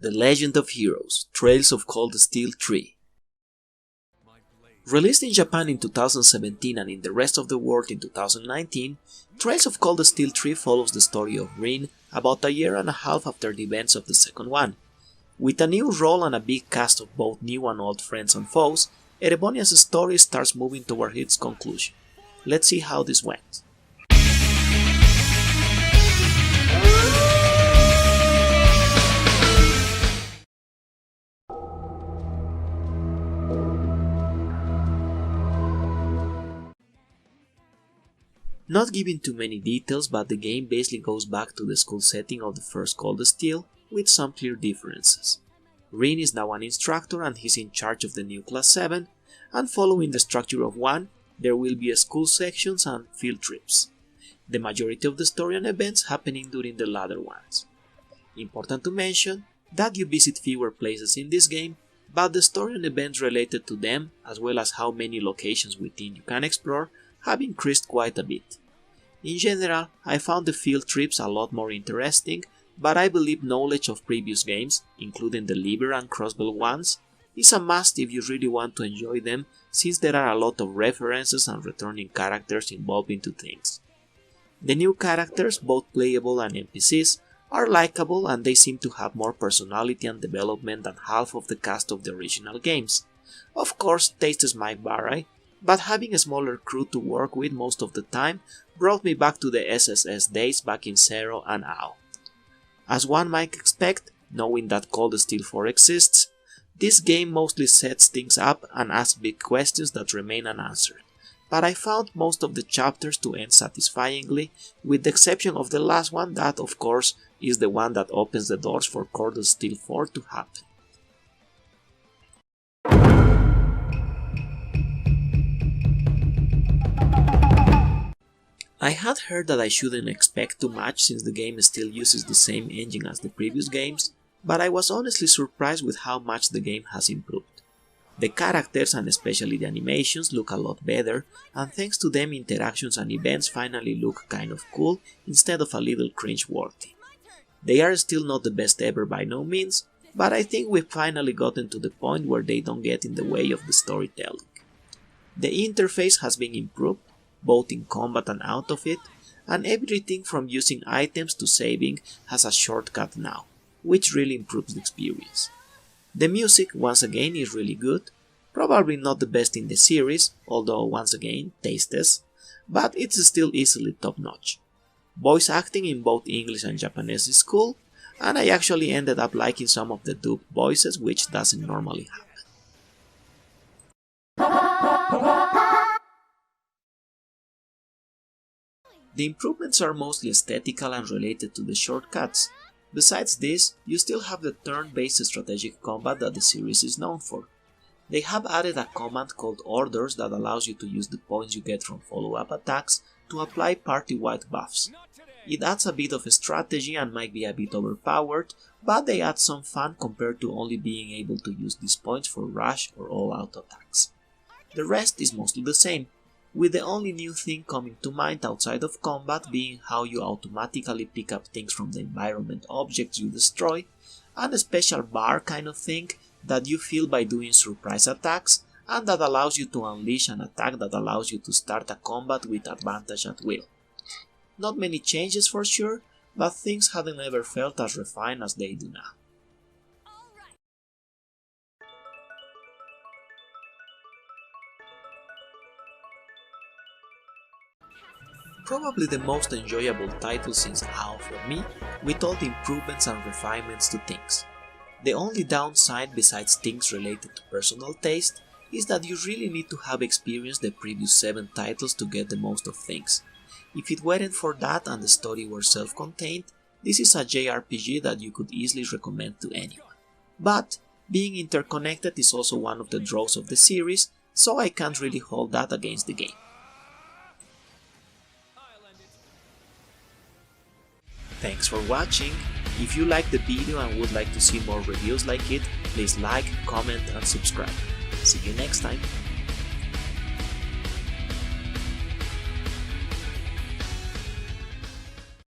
The Legend of Heroes: Trails of Cold Steel 3. Released in Japan in 2017 and in the rest of the world in 2019, Trails of Cold Steel 3 follows the story of Rin about a year and a half after the events of the second one. With a new role and a big cast of both new and old friends and foes, Erebonia's story starts moving toward its conclusion. Let's see how this went. Not giving too many details, but the game basically goes back to the school setting of the first Cold Steel, with some clear differences. Rin is now an instructor and he's in charge of the new Class 7, and following the structure of 1, there will be school sections and field trips. The majority of the story and events happening during the latter ones. Important to mention that you visit fewer places in this game, but the story and events related to them, as well as how many locations within you can explore, have increased quite a bit. In general, I found the field trips a lot more interesting, but I believe knowledge of previous games, including the lever and crossbow ones, is a must if you really want to enjoy them, since there are a lot of references and returning characters involved into things. The new characters, both playable and NPCs, are likable and they seem to have more personality and development than half of the cast of the original games. Of course, tastes might vary, but having a smaller crew to work with most of the time brought me back to the SSS days back in Zero and AO. As one might expect, knowing that Cold Steel 4 exists, this game mostly sets things up and asks big questions that remain unanswered, but I found most of the chapters to end satisfyingly, with the exception of the last one that, of course, is the one that opens the doors for Cold Steel 4 to happen. I had heard that I shouldn't expect too much since the game still uses the same engine as the previous games, but I was honestly surprised with how much the game has improved. The characters and especially the animations look a lot better, and thanks to them interactions and events finally look kind of cool instead of a little cringe-worthy. They are still not the best ever by no means, but I think we've finally gotten to the point where they don't get in the way of the storytelling. The interface has been improved, both in combat and out of it, and everything from using items to saving has a shortcut now, which really improves the experience. The music, once again, is really good, probably not the best in the series, although once again, tastes, but it's still easily top-notch. Voice acting in both English and Japanese is cool, and I actually ended up liking some of the dubbed voices, which doesn't normally happen. The improvements are mostly aesthetical and related to the shortcuts. Besides this, you still have the turn-based strategic combat that the series is known for. They have added a command called Orders that allows you to use the points you get from follow-up attacks to apply party-wide buffs. It adds a bit of strategy and might be a bit overpowered, but they add some fun compared to only being able to use these points for rush or all-out attacks. The rest is mostly the same, with the only new thing coming to mind outside of combat being how you automatically pick up things from the environment objects you destroy, and a special bar kind of thing that you feel by doing surprise attacks, and that allows you to unleash an attack that allows you to start a combat with advantage at will. Not many changes for sure, but things hadn't ever felt as refined as they do now. Probably the most enjoyable title since AO for me, with all the improvements and refinements to things. The only downside besides things related to personal taste is that you really need to have experienced the previous 7 titles to get the most of things. If it weren't for that and the story were self-contained, this is a JRPG that you could easily recommend to anyone. But being interconnected is also one of the draws of the series, so I can't really hold that against the game. Thanks for watching. If you liked the video and would like to see more reviews like it, please like, comment and subscribe. See you next time.